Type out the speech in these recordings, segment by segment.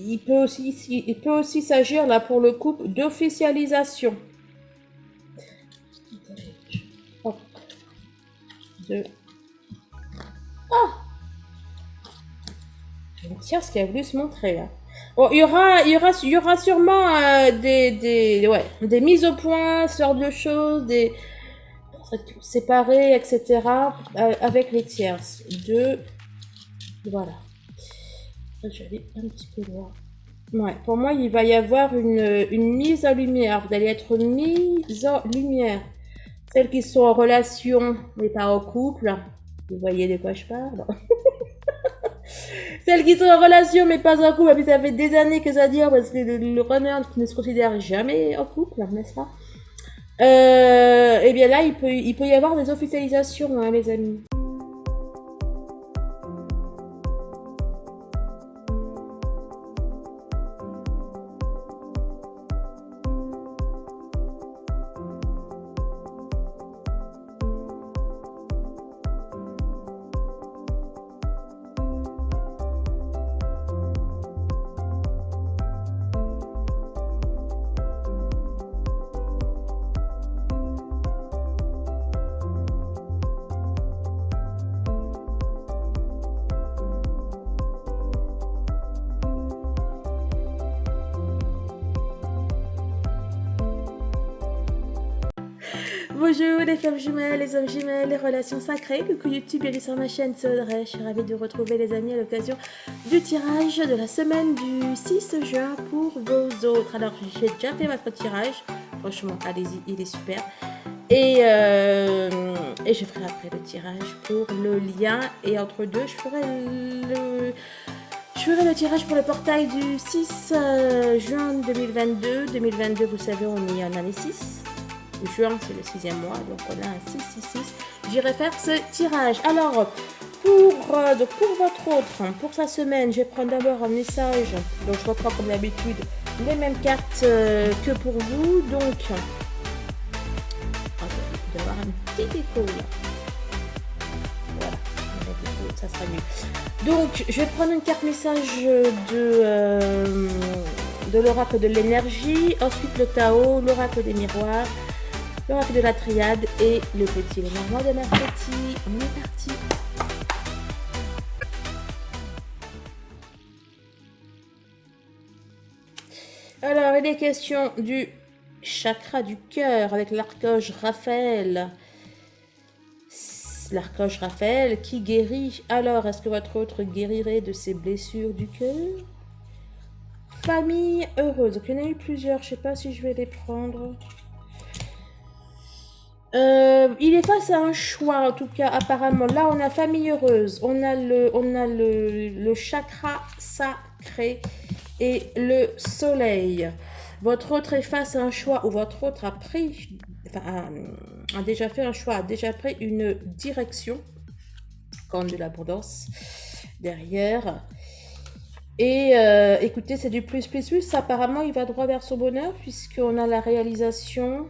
il peut aussi s'agir là pour le couple d'officialisation. Hop. Tiens, ce qu'il a voulu se montrer là. Bon, il y aura sûrement des mises au point, ce genre de choses, des séparés, etc. Avec les tierces. Voilà. J'allais un petit peu loin. Ouais, pour moi, il va y avoir une mise en lumière. Vous allez être mise en lumière. Celles qui sont en relation, mais pas en couple. Vous voyez de quoi je parle. Celles qui sont en relation, mais pas en couple. Et puis ça fait des années que ça dure parce que le runner ne se considère jamais en couple, n'est-ce pas? Et bien là, il peut y avoir des officialisations, hein, les amis. Bonjour les femmes jumelles, les hommes jumelles, les relations sacrées. Coucou YouTube, bienvenue sur ma chaîne, c'est Audrey. Je suis ravie de retrouver les amis à l'occasion du tirage de la semaine du 6 juin pour vos autres. Alors j'ai déjà fait votre tirage, franchement allez-y, il est super. Et je ferai après le tirage pour le lien. Et entre deux, je ferai le tirage pour le portail du 6 juin 2022. 2022, vous savez, on est en année 6. Juin, c'est le 6e mois, donc on a un 666. J'irai faire ce tirage. Alors, pour votre autre, pour sa semaine, je vais prendre d'abord un message. Donc, je reprends comme d'habitude les mêmes cartes que pour vous. Donc, il doit y avoir un petit écho là. Voilà, ça sera mieux. Donc, je vais prendre une carte message de l'oracle de l'énergie, ensuite le Tao, l'oracle des miroirs, l'oracle de la triade et le petit Lenormand de Mercredi. On est parti. Alors, il est question du chakra du cœur avec l'archange Raphaël. L'archange Raphaël qui guérit. Alors, est-ce que votre autre guérirait de ses blessures du cœur? Famille heureuse. Donc, il y en a eu plusieurs. Je ne sais pas si je vais les prendre. Il est face à un choix, en tout cas, apparemment. Là, on a famille heureuse, on a le chakra sacré et le soleil. Votre autre est face à un choix où votre autre a pris, a déjà fait un choix, a déjà pris une direction, comme de l'abondance derrière. Et écoutez, c'est du plus. Apparemment, il va droit vers son bonheur, puisqu'on a la réalisation.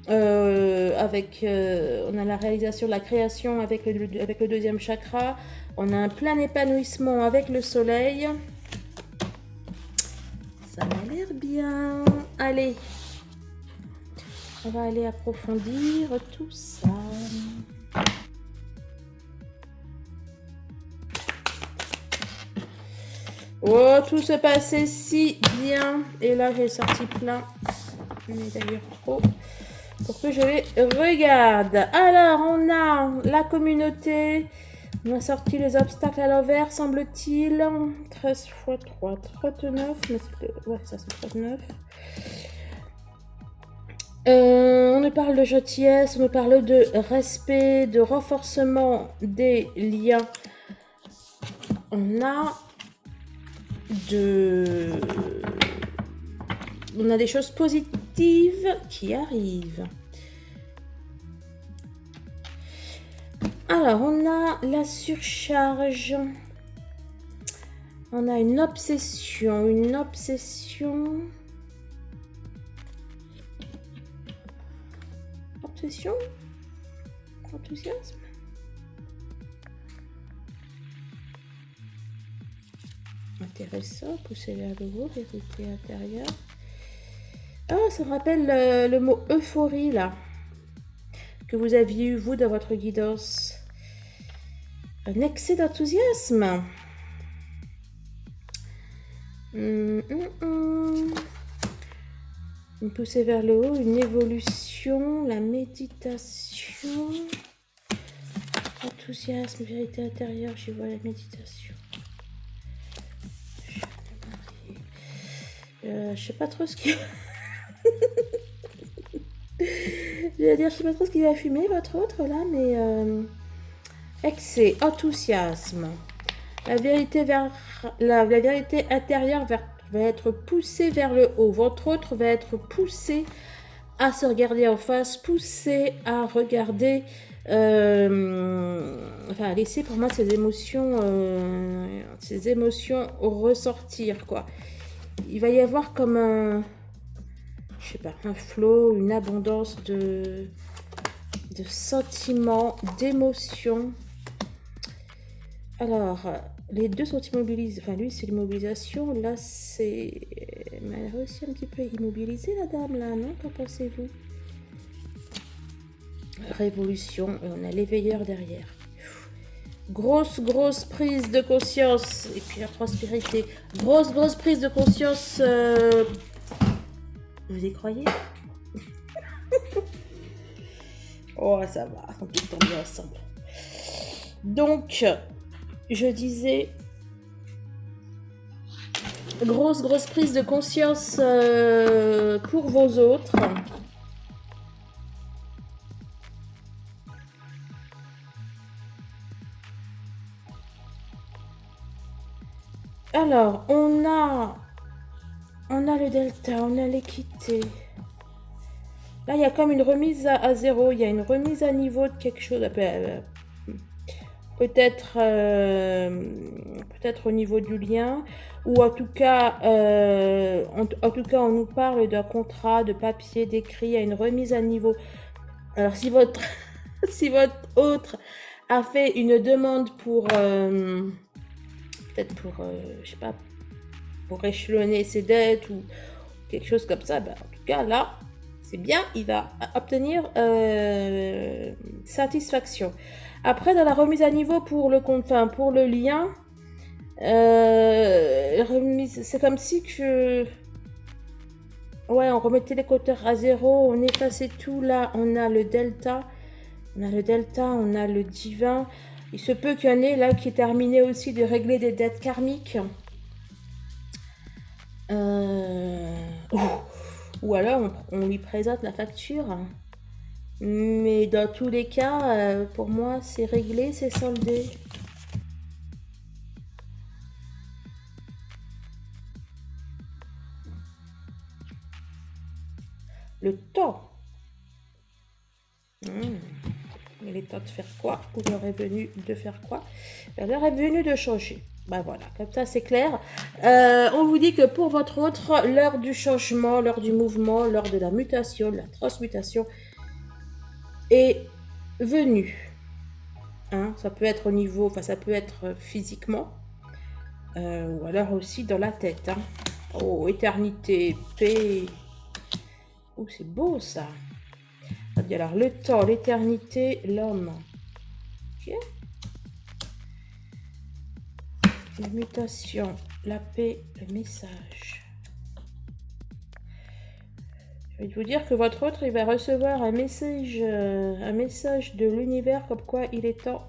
On a la réalisation, la création avec le deuxième chakra. On a un plein épanouissement avec le soleil. Ça m'a l'air bien. Allez, on va aller approfondir tout ça. Oh, tout se passait si bien. Et là, j'ai sorti plein. Mais d'ailleurs trop. Pour que je les regarde. Alors, on a la communauté. On a sorti les obstacles à l'envers, semble-t-il. 13 x 3, 39. Ouais, ça c'est 39. On nous parle de gentillesse, on nous parle de respect, de renforcement des liens. On a des choses positives qui arrivent. Alors, on a la surcharge. On a une obsession. Obsession? Enthousiasme? intéressant. Pousser vers le haut, vérité intérieure. Ah, ça me rappelle le mot euphorie, là. Que vous aviez eu, vous, dans votre guidance. Un excès d'enthousiasme. Une poussée vers le haut, une évolution, la méditation. Enthousiasme, vérité intérieure, j'y vois la méditation. Je sais pas trop ce qui... Je vais dire, je sais pas trop ce qu'il va fumer, votre autre, là, mais... Excès, enthousiasme. La vérité intérieure va être poussée vers le haut. Votre autre va être poussé à se regarder en face, poussé à regarder... enfin, laisser pour moi ces émotions ressortir, quoi. Il va y avoir comme un... Je sais pas, un flot, une abondance de sentiments, d'émotions. Alors, les deux sont immobilisés. Enfin, lui, c'est l'immobilisation. Là, c'est... Mais elle a réussi un petit peu à immobiliser, la dame, là, non? Qu'en pensez-vous? Révolution. Et on a l'éveilleur derrière. Grosse prise de conscience. Et puis la prospérité. Grosse prise de conscience. Vous y croyez? Oh, ça va. On peut tomber ensemble. Donc... Je disais, grosse prise de conscience pour vos autres. Alors, on a le delta, on a l'équité. Là, il y a comme une remise à zéro, il y a une remise à niveau de quelque chose. Peut-être au niveau du lien, ou en tout cas on nous parle d'un contrat, de papier, d'écrit, à une remise à niveau. Alors si votre autre a fait une demande pour peut-être pour je sais pas, pour échelonner ses dettes ou quelque chose comme ça, ben, en tout cas là c'est bien, il va obtenir satisfaction. Après, dans la remise à niveau pour le compte, enfin pour le lien, c'est comme si que... Ouais, on remettait les compteurs à zéro, on effaçait tout. Là, on a le delta, on a le divin. Il se peut qu'il y en ait là qui est terminé aussi de régler des dettes karmiques. Ou alors, on lui présente la facture. Mais dans tous les cas, pour moi, c'est réglé, c'est soldé. Le temps. Il est temps de faire quoi? Ou l'heure est venue de faire quoi? L'heure est venue de changer. Ben voilà, comme ça c'est clair. On vous dit que pour votre autre, l'heure du changement, l'heure du mouvement, l'heure de la mutation, de la transmutation est venue. Hein, ça peut être au niveau, enfin ça peut être physiquement, ou alors aussi dans la tête. Hein. Oh, éternité, paix. Oh, c'est beau ça. Alors le temps, l'éternité, l'homme. Ok. La mutation, la paix, le message. Je vais vous dire que votre autre, il va recevoir un message de l'univers comme quoi il est temps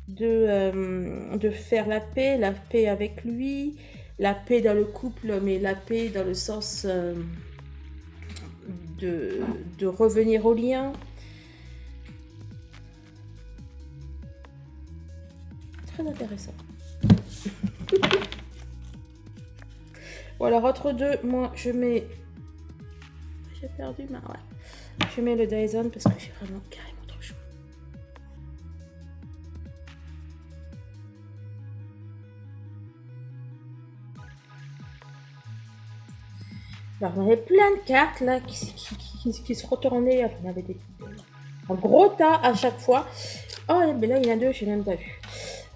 de faire la paix avec lui, la paix dans le couple, mais la paix dans le sens de revenir au lien. Très intéressant. Bon, alors entre deux, moi je mets... J'ai perdu ma... Ouais. Je mets le Dyson parce que j'ai vraiment carrément trop chaud. Alors, on avait plein de cartes là qui se retournaient. Enfin, on avait un gros tas à chaque fois. Oh, mais là, il y en a deux, je n'ai même pas vu.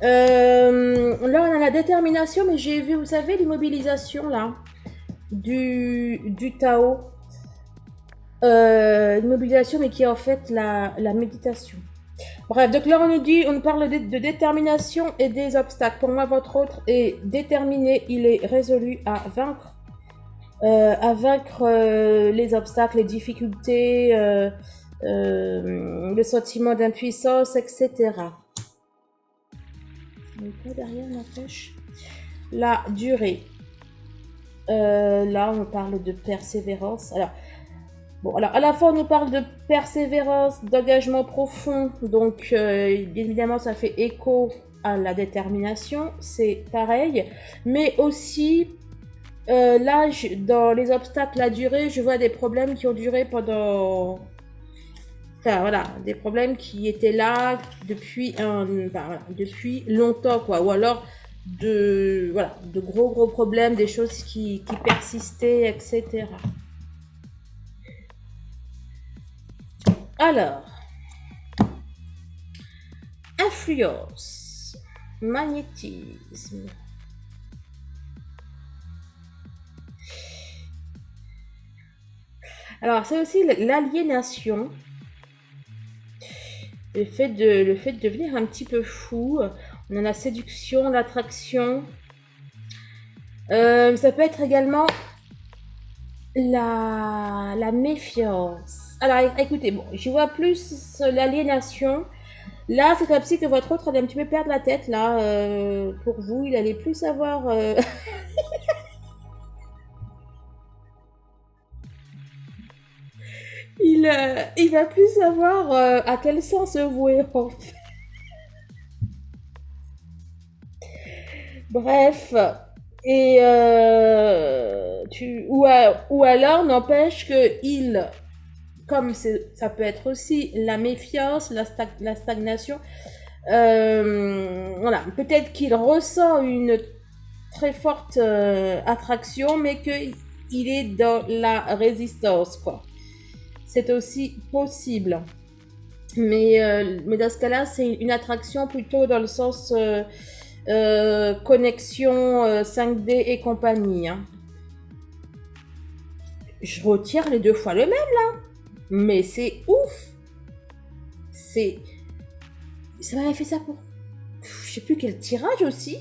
Là, on a la détermination, mais j'ai vu, vous savez, l'immobilisation, là, du Tao. L'immobilisation, mais qui est en fait la méditation. Bref, donc là, on nous parle de détermination et des obstacles. Pour moi, votre autre est déterminé, il est résolu à vaincre les obstacles, les difficultés, le sentiment d'impuissance, etc. Pas derrière ma poche. La durée. Là, on parle de persévérance. Alors, bon, alors à la fois on nous parle de persévérance, d'engagement profond, donc évidemment ça fait écho à la détermination, c'est pareil, mais aussi là dans les obstacles, la durée, je vois des problèmes qui ont duré pendant, enfin voilà, des problèmes qui étaient là depuis depuis longtemps quoi, ou alors de gros problèmes, des choses qui persistaient, etc. Alors, influence, magnétisme. Alors, c'est aussi l'aliénation, le fait de devenir un petit peu fou. On a la séduction, l'attraction. Ça peut être également la méfiance. Alors, écoutez, bon, je vois plus l'aliénation. Là, c'est comme si que votre autre allait un petit peu perdre la tête. Là, pour vous, il allait plus savoir. Il va plus savoir à quel sens se vouer. En fait. Bref. Et ou alors n'empêche que comme ça peut être aussi la méfiance, la stagnation, voilà, peut-être qu'il ressent une très forte attraction, mais qu'il est dans la résistance, quoi. C'est aussi possible. Mais dans ce cas-là, c'est une attraction plutôt dans le sens connexion 5D et compagnie. Hein. Je retire les 2 fois le même là. Mais c'est ouf. Ça m'avait fait ça pour... Je sais plus quel tirage aussi.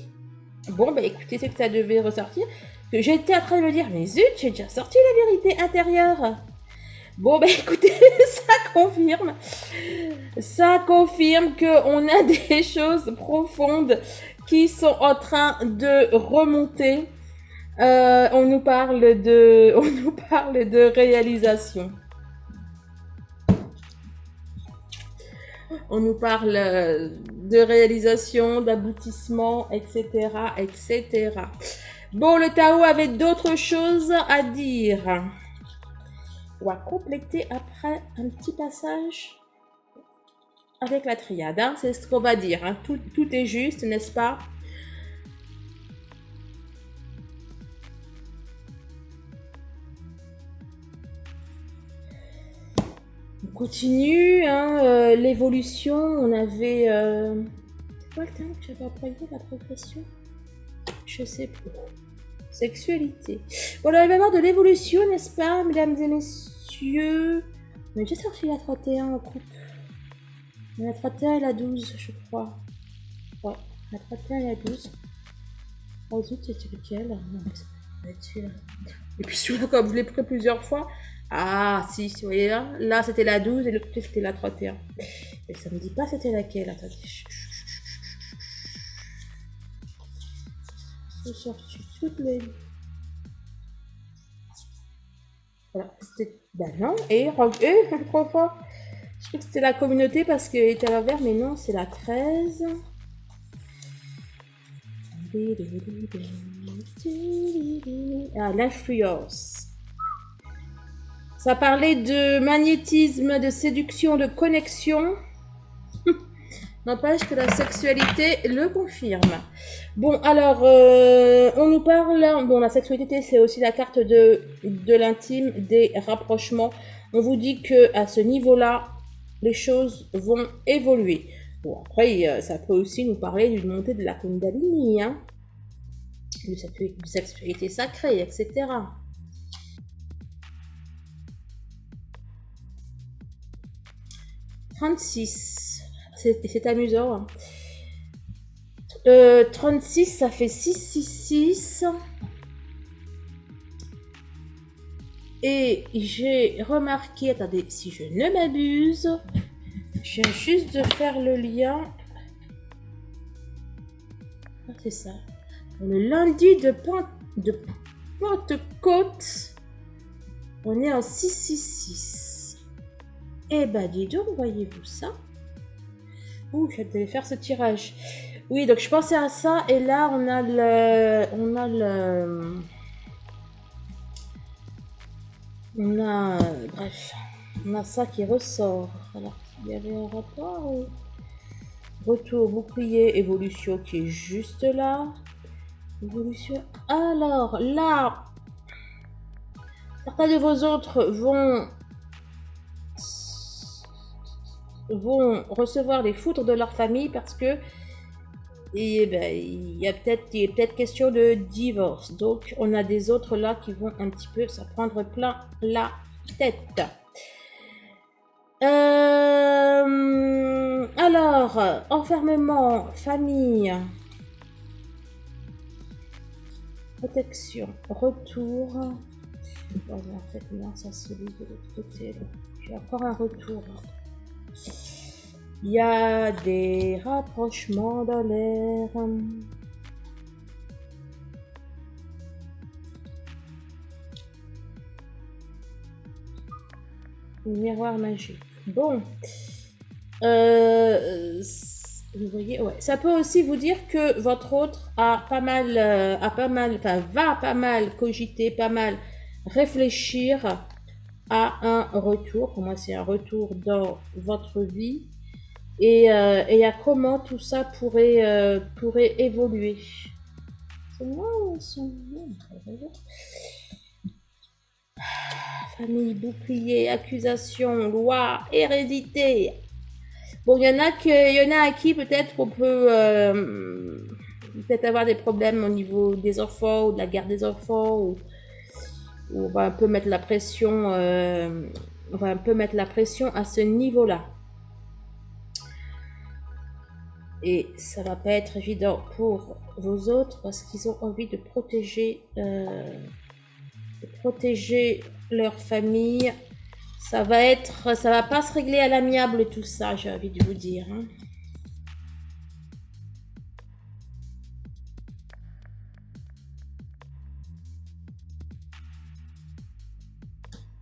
Bon, bah écoutez, c'est que ça devait ressortir. J'étais en train de me dire, mais zut, j'ai déjà sorti la vérité intérieure. Bon, bah écoutez, ça confirme. Ça confirme qu'on a des choses profondes qui sont en train de remonter. On nous parle de réalisation. On nous parle de réalisation, d'aboutissement, etc., etc. Bon, le Tao avait d'autres choses à dire. On va compléter après un petit passage avec la triade. Hein. C'est ce qu'on va dire. Hein. Tout est juste, n'est-ce pas? On continue. Hein, l'évolution, on avait... C'est quoi le terme que j'avais employé, la progression? Je sais plus. Sexualité. Bon, alors, il va y avoir de l'évolution, n'est-ce pas, mesdames et messieurs? On a déjà sorti la 31 en couple. La 31 et la 12, je crois. Ouais, la 31 et la 12. Oh zut, c'était lequel? Non, c'est pas là-dessus, là. Et puis souvent, comme je l'ai pris plusieurs fois. Ah, si, vous voyez là? Là, c'était la 12 et l'autre côté, c'était la 31. Et ça me dit pas c'était laquelle. Attendez. Je sorti toutes les... Voilà, c'était... Ben non, et trop fort. Je crois que c'était la communauté parce qu'elle était à l'envers, mais non, c'est la 13. Ah, l'influence. Ça parlait de magnétisme, de séduction, de connexion. N'empêche que la sexualité le confirme. Bon, alors, on nous parle... Bon, la sexualité, c'est aussi la carte de l'intime, des rapprochements. On vous dit que à ce niveau-là, les choses vont évoluer. Bon, après, ça peut aussi nous parler d'une montée de la Kundalini, hein, de sexualité sacrée, etc. 36. C'est amusant. Hein. 36, ça fait 666. Et j'ai remarqué, attendez, si je ne m'abuse, je viens juste de faire le lien. Ah, c'est ça. Le lundi de Pentecôte, on est en 666. Eh ben, dis donc, voyez-vous ça? Ouh, je devais faire ce tirage. Oui, donc je pensais à ça, et là, on a bref, on a ça qui ressort. Alors, il y avait un rapport ou... Retour, bouclier, évolution qui est juste là. Évolution. Alors, là, certains de vos autres vont recevoir les foudres de leur famille parce que il y a peut-être question de divorce. Donc, on a des autres là qui vont un petit peu s'en prendre plein la tête. Alors, enfermement, famille, protection, retour. Bon, en fait, non, ça c'est lui de l'autre côté. J'ai encore un retour. Il y a des rapprochements dans l'air. Miroir magique. Bon. Vous voyez, ouais. Ça peut aussi vous dire que votre autre va pas mal cogiter, pas mal réfléchir à un retour. Pour moi, c'est un retour dans votre vie. Et à comment tout ça pourrait évoluer. C'est moi ou c'est moi? Famille, bouclier, accusation, loi, hérédité. Bon, il y en a à qui peut-être on peut peut-être avoir des problèmes au niveau des enfants ou de la garde des enfants, ou on va un peu mettre la pression, on va un peu mettre la pression à ce niveau-là. Et ça va pas être évident pour vos autres parce qu'ils ont envie de protéger leur famille. Ça va pas se régler à l'amiable tout ça, j'ai envie de vous dire. Hein.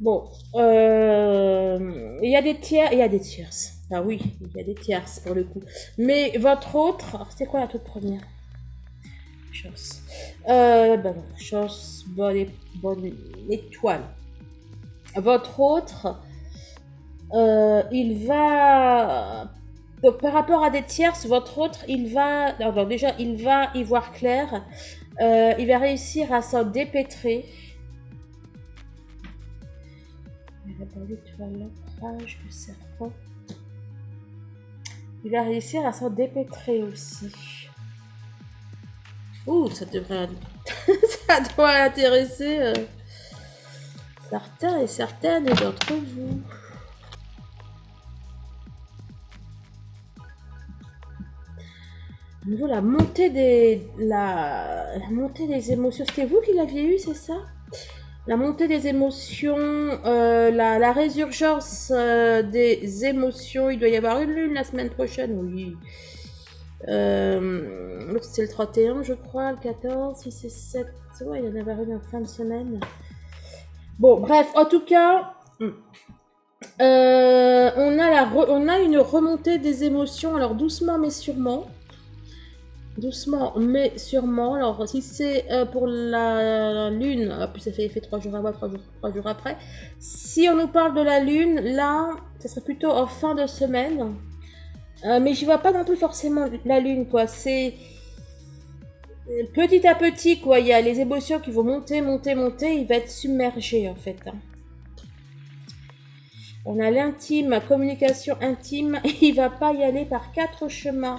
Bon, il y a des tierces. Ah oui, il y a des tierces pour le coup. Mais votre autre, c'est quoi la toute première? Chance. Chance, bonne étoile. Votre autre, il va... Donc par rapport à des tierces, votre autre, il va... Alors déjà, il va y voir clair. Il va réussir à s'en dépêtrer. Il va réussir à s'en dépêtrer aussi. Ouh, ça devrait... ça doit intéresser certains et certaines d'entre vous. Au niveau la montée des émotions, c'était vous qui l'aviez eu, c'est ça? La montée des émotions, la résurgence des émotions. Il doit y avoir une lune la semaine prochaine, oui. C'est le 31, je crois, le 14, si c'est 7. Ouais, il y en avait une en fin de semaine. Bon, bref, en tout cas, on a une remontée des émotions, alors doucement mais sûrement. Doucement mais sûrement. Alors si c'est pour la lune, puis ça fait 3 jours avant, 3 jours après. Si on nous parle de la lune, là, ça serait plutôt en fin de semaine. Mais j'y vois pas non plus forcément la lune, quoi. C'est petit à petit, quoi. Il y a les émotions qui vont monter. Il va être submergé, en fait. On a l'intime, communication intime. Il va pas y aller par 4 chemins.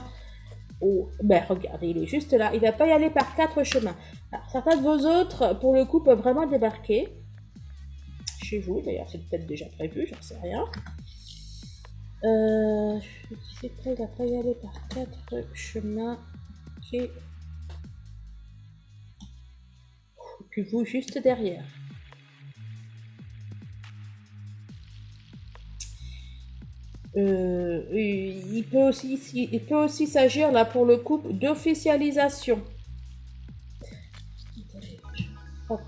Oh, ben regardez, il est juste là. Il va pas y aller par 4 chemins. Alors, certains de vos autres, pour le coup, peuvent vraiment débarquer chez vous. D'ailleurs, c'est peut-être déjà prévu, j'en sais rien. C'est quoi, il va pas y aller par 4 chemins. Et puis vous, juste derrière. Il peut aussi s'agir là pour le couple d'officialisation. Hop.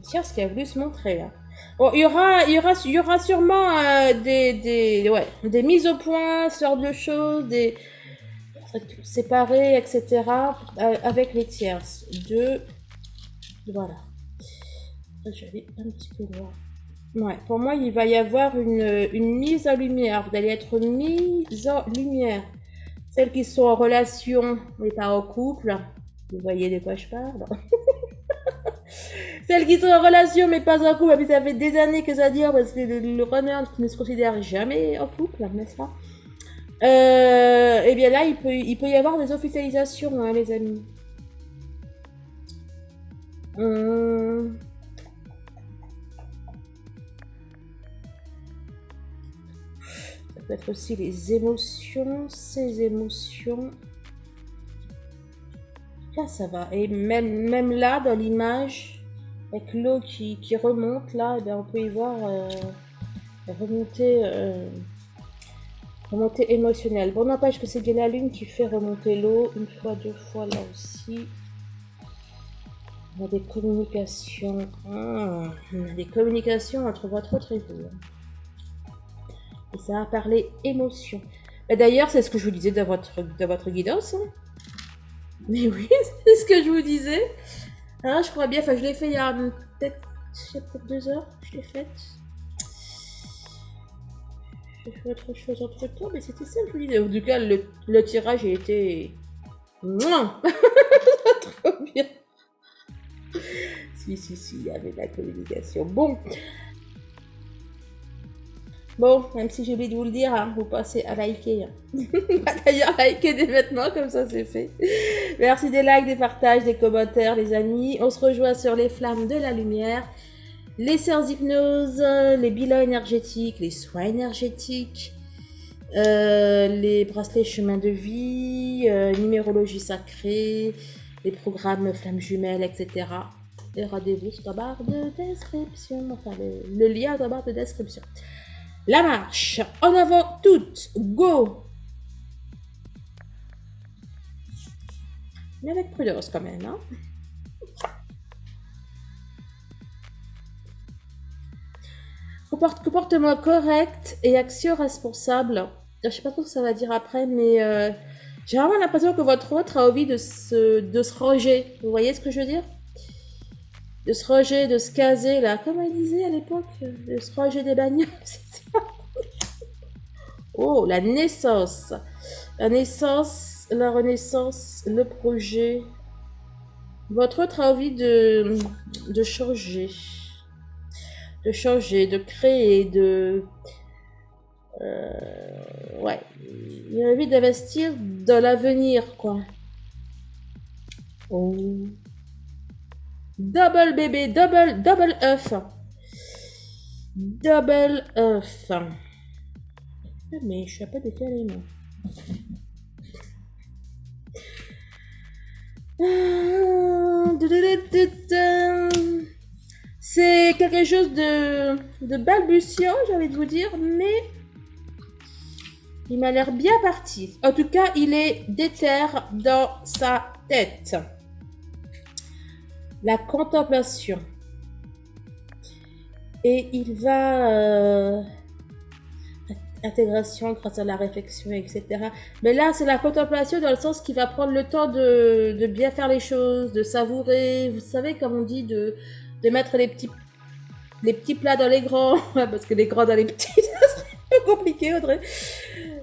Tiens, ce qu'il a voulu se montrer là. Bon, il y aura sûrement des mises au point, ce genre de choses, des séparés, etc. Avec les tierces. Voilà. J'allais un petit peu loin. Ouais, pour moi, il va y avoir une mise en lumière. Vous allez être mise en lumière. Celles qui sont en relation, mais pas en couple. Vous voyez de quoi je parle. Celles qui sont en relation, mais pas en couple. Mais ça fait des années que ça dure parce que le runner ne se considère jamais en couple, n'est-ce pas? Et bien là, il peut y avoir des officialisations, hein, les amis. Ça peut être aussi les émotions, ces émotions. Là, ça va. Et même là, dans l'image, avec l'eau qui remonte, là, on peut y voir remontée émotionnelle. Bon, n'empêche que c'est bien la lune qui fait remonter l'eau, une fois, 2 fois, là aussi. On a des communications. On a des communications entre votre autre et vous. Et ça va parler émotion. D'ailleurs, c'est ce que je vous disais dans votre guidance. Hein. Mais oui, c'est ce que je vous disais. Ah, je crois bien, enfin je l'ai fait il y a peut-être 2 heures, je l'ai faite. J'ai fait autre chose entre temps, mais c'était ça que je vous disais. En tout cas, le tirage a été... Trop bien. Si, il y avait de la communication. Bon, même si j'ai oublié de vous le dire, hein, vous passez à liker. Hein. D'ailleurs, likez dès maintenant, comme ça c'est fait. Merci des likes, des partages, des commentaires, les amis. On se rejoint sur les flammes de la lumière, les séances d'hypnose, les bilans énergétiques, les soins énergétiques, les bracelets chemin de vie, numérologie sacrée, les programmes flammes jumelles, etc. Et rendez-vous sur la barre de description, enfin le lien dans la barre de description. La marche, en avant toutes, go! Mais avec prudence quand même, hein? Comportement correct et action responsable. Je sais pas trop ce que ça va dire après, mais j'ai vraiment l'impression que votre autre a envie de se ranger. Vous voyez ce que je veux dire? De se ranger, de se caser, là. Comme elle disait à l'époque, de se ranger des bagnoles, c'est ça. Oh, la naissance. La naissance, la renaissance, le projet. Votre autre a envie de changer. De changer, de créer, ouais. Il a envie d'investir dans l'avenir, quoi. Oh. Double bébé, double œuf. Double œuf. Mais je suis un peu décalée, moi. C'est quelque chose de balbutiant, j'ai envie de vous dire, mais il m'a l'air bien parti. En tout cas, il est déter dans sa tête. La contemplation. Et il va... intégration grâce à la réflexion, etc. Mais là, c'est la contemplation dans le sens qu'il va prendre le temps de bien faire les choses, de savourer. Vous savez, comme on dit, de mettre les petits plats dans les grands, parce que les grands dans les petits, ça serait compliqué, Audrey.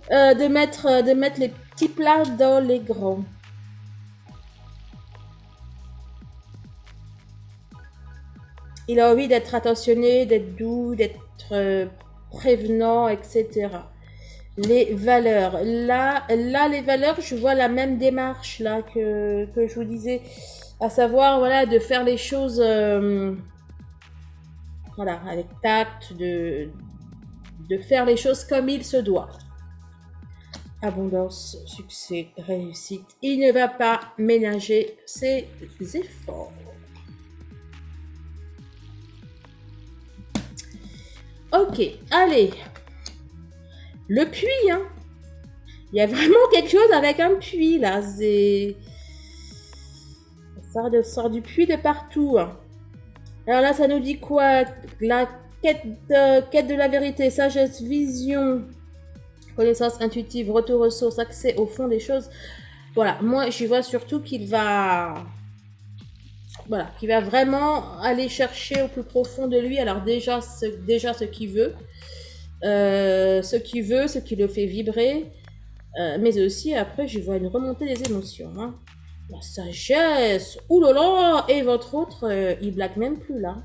De mettre les petits plats dans les grands. Il a envie d'être attentionné, d'être doux, d'être prévenant, etc. Les valeurs. Là, les valeurs, je vois la même démarche là que je vous disais, à savoir, voilà, de faire les choses, voilà, avec tact, de faire les choses comme il se doit. Abondance, succès, réussite. Il ne va pas ménager ses efforts. Ok, allez. Le puits, hein. Il y a vraiment quelque chose avec un puits, là. Ça sort du puits de partout. Hein. Alors là, ça nous dit quoi? La quête de la vérité, sagesse, vision, connaissance intuitive, retour aux sources, accès au fond des choses. Voilà, moi, j'y vois surtout qu'il va... Voilà, qu'il va vraiment aller chercher au plus profond de lui. Alors déjà ce qu'il veut. Ce qui le fait vibrer. Mais aussi, après, je vois une remontée des émotions. Hein. La sagesse, oulala, et votre autre, il blague même plus là.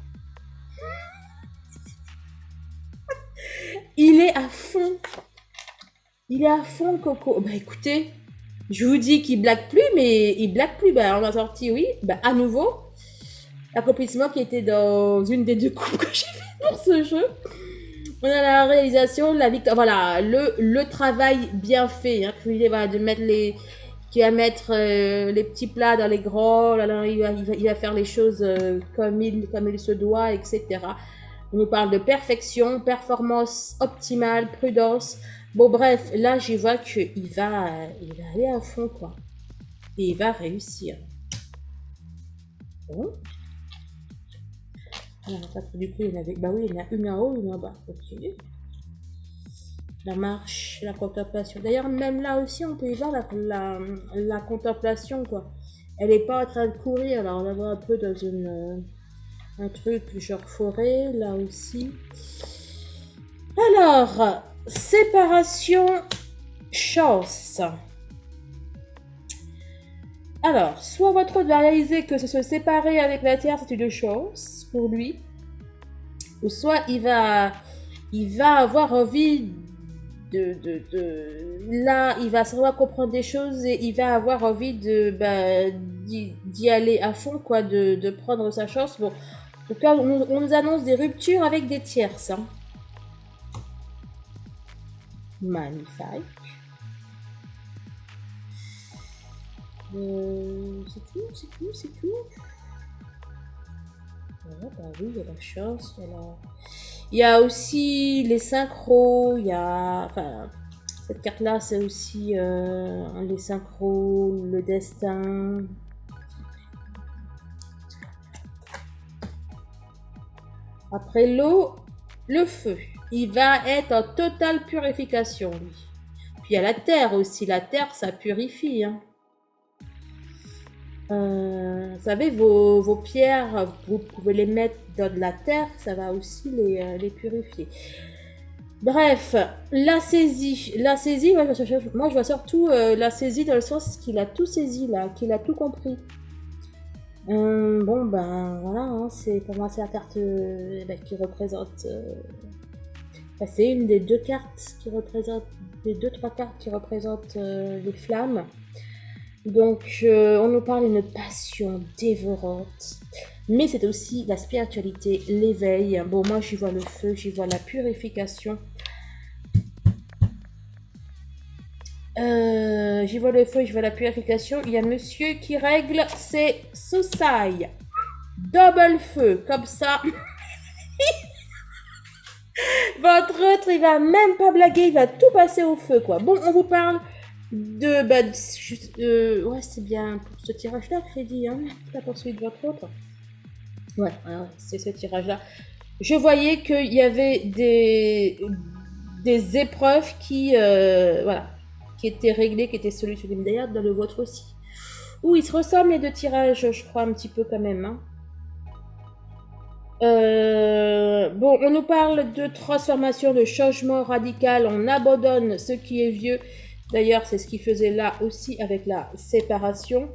Il est à fond. Il est à fond, Coco. Bah écoutez, je vous dis qu'il blague plus, mais il blague plus. Bah on a sorti, oui, bah à nouveau, l'accomplissement qui était dans une des deux coupes que j'ai fait pour ce jeu. On a la réalisation, la victoire, voilà, le travail bien fait. Hein, voilà, de mettre qui va mettre les petits plats dans les grands, là, il va faire les choses comme il se doit, etc. On nous parle de perfection, performance optimale, prudence. Bon, bref, là, j'y vois qu'il va aller à fond, quoi. Et il va réussir. Bon. Alors, du coup, il y en avait... Bah oui, il y en a une en haut, une en bas. Ok. La marche, la contemplation. D'ailleurs, même là aussi, on peut y voir la contemplation, quoi. Elle n'est pas en train de courir, alors on la voit un peu dans un truc genre forêt, là aussi. Alors, séparation, chance. Alors, soit votre hôte va réaliser que se séparer avec la Terre, c'est une chance pour lui, ou soit il va avoir envie là, il va savoir comprendre des choses et il va avoir envie d'y aller à fond, quoi, de prendre sa chance. Bon, en tout cas, on nous annonce des ruptures avec des tierces. Hein. Magnifique. C'est tout. Voilà, bah oui, il y a la chance, il y a aussi les synchros, il y a... Enfin, cette carte-là, c'est aussi les synchros, le destin. Après l'eau, le feu. Il va être en totale purification, lui. Puis il y a la terre aussi. La terre, ça purifie. Hein. Vous savez, vos pierres, vous pouvez les mettre dans de la terre, ça va aussi les purifier. Bref, la saisie, moi je vois surtout la saisie dans le sens qu'il a tout saisi là, qu'il a tout compris. Bon ben voilà, hein, c'est pour moi c'est la carte qui représente. C'est une des deux cartes qui représente, des trois cartes qui représentent les flammes. Donc, on nous parle d'une passion dévorante, mais c'est aussi la spiritualité, l'éveil. Bon, moi, j'y vois le feu, j'y vois la purification. J'y vois le feu, j'y vois la purification. Il y a monsieur qui règle ses soussailles. Double feu, comme ça. Votre autre, il va même pas blaguer, il va tout passer au feu, quoi. Bon, on vous parle ouais, c'est bien pour ce tirage-là, Crédit, hein, la poursuite de votre autre. Ouais, c'est ce tirage-là. Je voyais qu'il y avait des épreuves qui, voilà, qui étaient réglées, qui étaient solutionnées. D'ailleurs, dans le vôtre aussi. Ouh, ils se ressemblent les deux tirages, je crois, un petit peu quand même. Hein. Bon, on nous parle de transformation, de changement radical. On abandonne ce qui est vieux D'ailleurs, c'est ce qu'il faisait là aussi avec la séparation.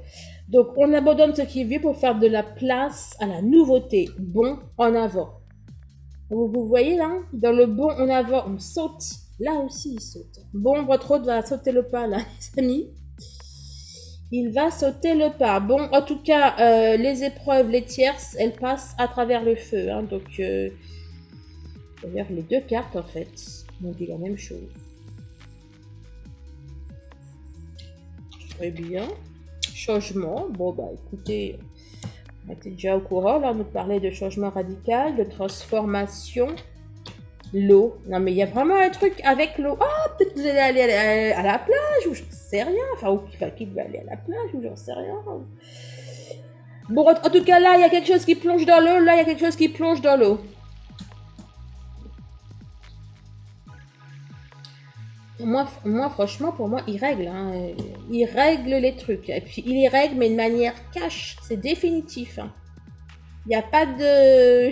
Donc, on abandonne ce qui est vieux pour faire de la place à la nouveauté. Bon, en avant. Vous voyez là, dans le bon en avant, on saute. Là aussi, il saute. Bon, votre hôte va sauter le pas là, les amis. Il va sauter le pas. Bon, en tout cas, les épreuves, les tierces, elles passent à travers le feu. Hein, donc, d'ailleurs, les deux cartes, en fait, m'ont dit la même chose. Très bien. Changement. Bon, bah, écoutez, on était déjà au courant. Là, on nous parlait de changement radical, de transformation. L'eau. Non, mais il y a vraiment un truc avec l'eau. Ah, peut-être que vous allez aller à la plage, ou j'en sais rien. Enfin, ou qui va aller à la plage, ou j'en sais rien. Bon, en tout cas, là, il y a quelque chose qui plonge dans l'eau. Là, il y a quelque chose qui plonge dans l'eau. Moi, franchement, pour moi, il règle. Hein. Il règle les trucs. Et puis, il les règle, mais de manière cash. C'est définitif. Hein. Il n'y a pas de...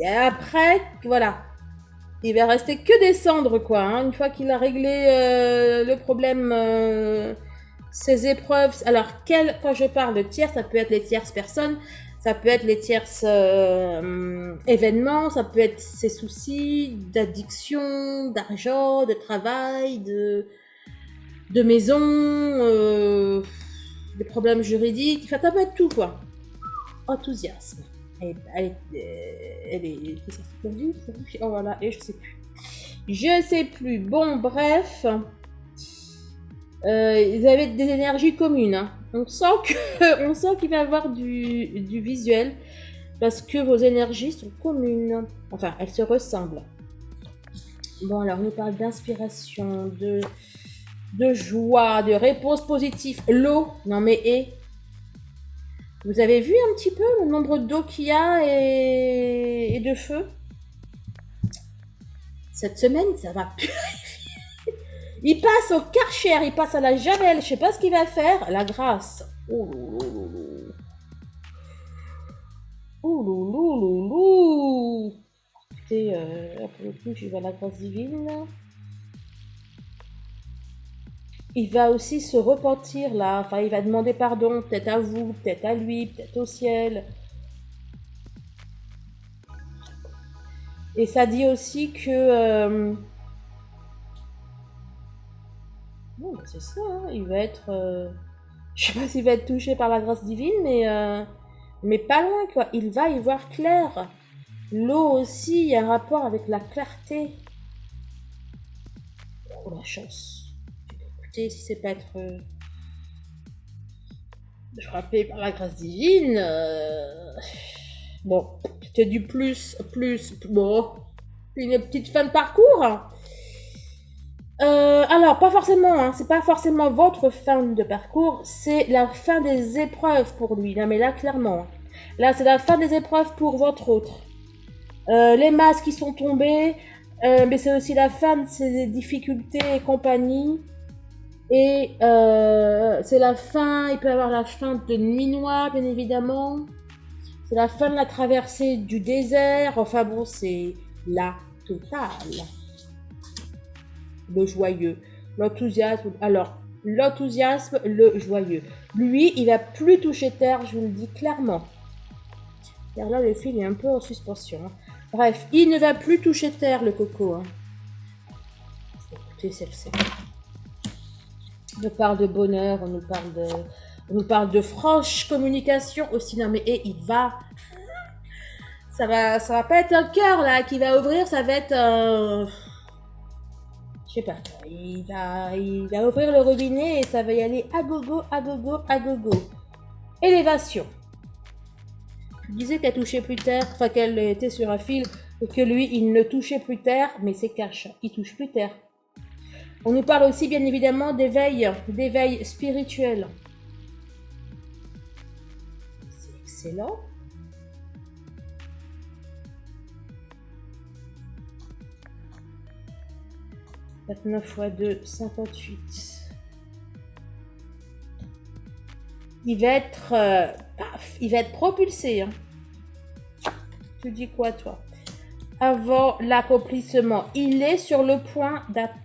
Et après, voilà. Il va rester que des cendres, quoi. Hein. Une fois qu'il a réglé le problème, ses épreuves. Alors, quand je parle de tiers, ça peut être les tierces personnes, ça peut être les tierces événements, ça peut être ses soucis d'addiction, d'argent, de travail, de maison, des problèmes juridiques. Enfin, ça peut être tout, quoi. Enthousiasme. Elle est perdue. Oh voilà, et je sais plus. Je sais plus. Bon, bref. Ils avaient des énergies communes. Hein. On sent qu'il va y avoir du visuel parce que vos énergies sont communes. Enfin, elles se ressemblent. Bon, alors, on nous parle d'inspiration, de joie, de réponse positive. L'eau, non mais vous avez vu un petit peu le nombre d'eau qu'il y a et de feu? Cette semaine, ça va purifier. Il passe au Karcher, il passe à la Javel, je sais pas ce qu'il va faire. La grâce. Oh loulou. Oh loulou. Écoutez, pour le coup, j'y vais à la grâce divine. Il va aussi se repentir là. Enfin, il va demander pardon, peut-être à vous, peut-être à lui, peut-être au ciel. Et ça dit aussi que... Non, c'est ça, hein. Il va être... Je sais pas s'il va être touché par la grâce divine, mais pas loin, quoi. Il va y voir clair. L'eau aussi, il y a un rapport avec la clarté. Oh, la chance. Écoutez, si c'est pas être frappé par la grâce divine... Bon, c'était du plus... Bon, une petite fin de parcours. Alors, pas forcément, hein, c'est pas forcément votre fin de parcours, c'est la fin des épreuves pour lui. Non, mais là, clairement. Là, c'est la fin des épreuves pour votre autre. Les masques qui sont tombés, mais c'est aussi la fin de ses difficultés et compagnie. Et c'est la fin, il peut y avoir la fin de Nuit Noire, bien évidemment. C'est la fin de la traversée du désert. Enfin bon, c'est la totale. Le joyeux, l'enthousiasme. Alors, l'enthousiasme, le joyeux. Lui, il va plus toucher terre, je vous le dis clairement. Car là, le fil est un peu en suspension. Hein. Bref, il ne va plus toucher terre, le coco. Hein. Écoutez, c'est... On nous parle de bonheur, on nous parle de franche communication aussi. Non, mais il va... Ça va pas être un cœur, là, qui va ouvrir, ça va être... Je sais pas, il va ouvrir le robinet et ça va y aller à gogo, à gogo, à gogo. Élévation. Je disais qu'elle touchait plus terre, enfin qu'elle était sur un fil, et que lui, il ne touchait plus terre, mais c'est cash, il touche plus terre. On nous parle aussi, bien évidemment, d'éveil spirituel. C'est excellent. « 29 x 2, 58. Il va être propulsé. Hein. Tu dis quoi, toi? Avant l'accomplissement. Il est sur le point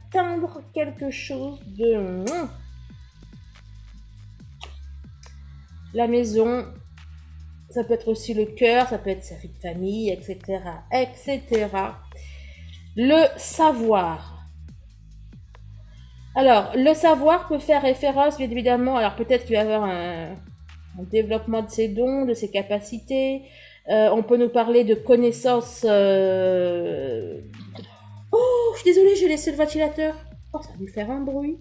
atteindre quelque chose de... La maison, ça peut être aussi le cœur, ça peut être sa vie de famille, etc., etc. Le savoir. Alors, le savoir peut faire référence, bien évidemment, alors peut-être qu'il va y avoir un développement de ses dons, de ses capacités. On peut nous parler de connaissances... Oh, je suis désolée, j'ai laissé le ventilateur. Oh, ça va lui faire un bruit.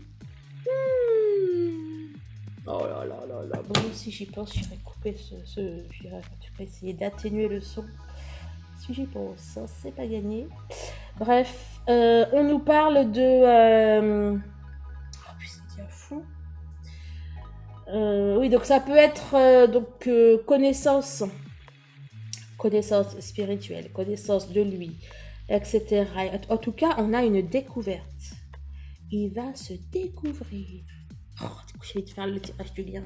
Oh là là là là. Bon, si j'y pense, j'irai couper j'irai essayer d'atténuer le son. Si j'y pense, ça, c'est pas gagné. Bref, on nous parle de... Oh putain, c'est fou. Oui, donc ça peut être connaissance spirituelle, connaissance de lui, etc. En tout cas, on a une découverte. Il va se découvrir. Oh, du coup, j'ai envie de faire le tirage du lien.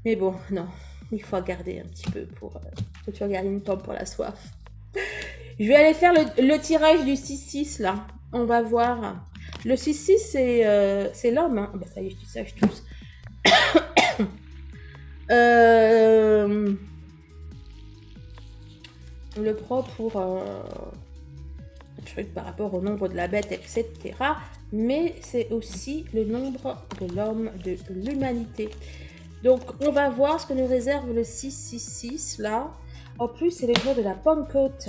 Mais bon, non, il faut garder un petit peu pour... faut toujours garder une temps pour la soif. Je vais aller faire le tirage du 6-6, là. On va voir. Le 6-6, c'est l'homme. Hein. Ben, ça y est, je dis ça, je tousse. Le prend pour truc par rapport au nombre de la bête, etc. Mais c'est aussi le nombre de l'homme, de l'humanité. Donc, on va voir ce que nous réserve le 666 là. En plus, c'est le jour de la Pentecôte.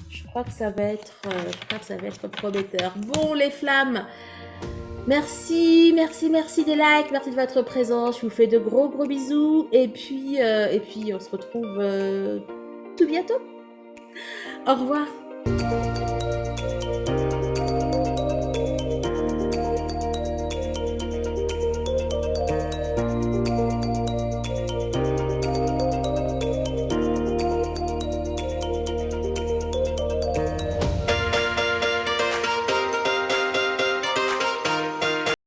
Je crois que ça va être prometteur. Bon, les flammes. Merci des likes, merci de votre présence. Je vous fais de gros bisous. Et puis on se retrouve tout bientôt. Au revoir.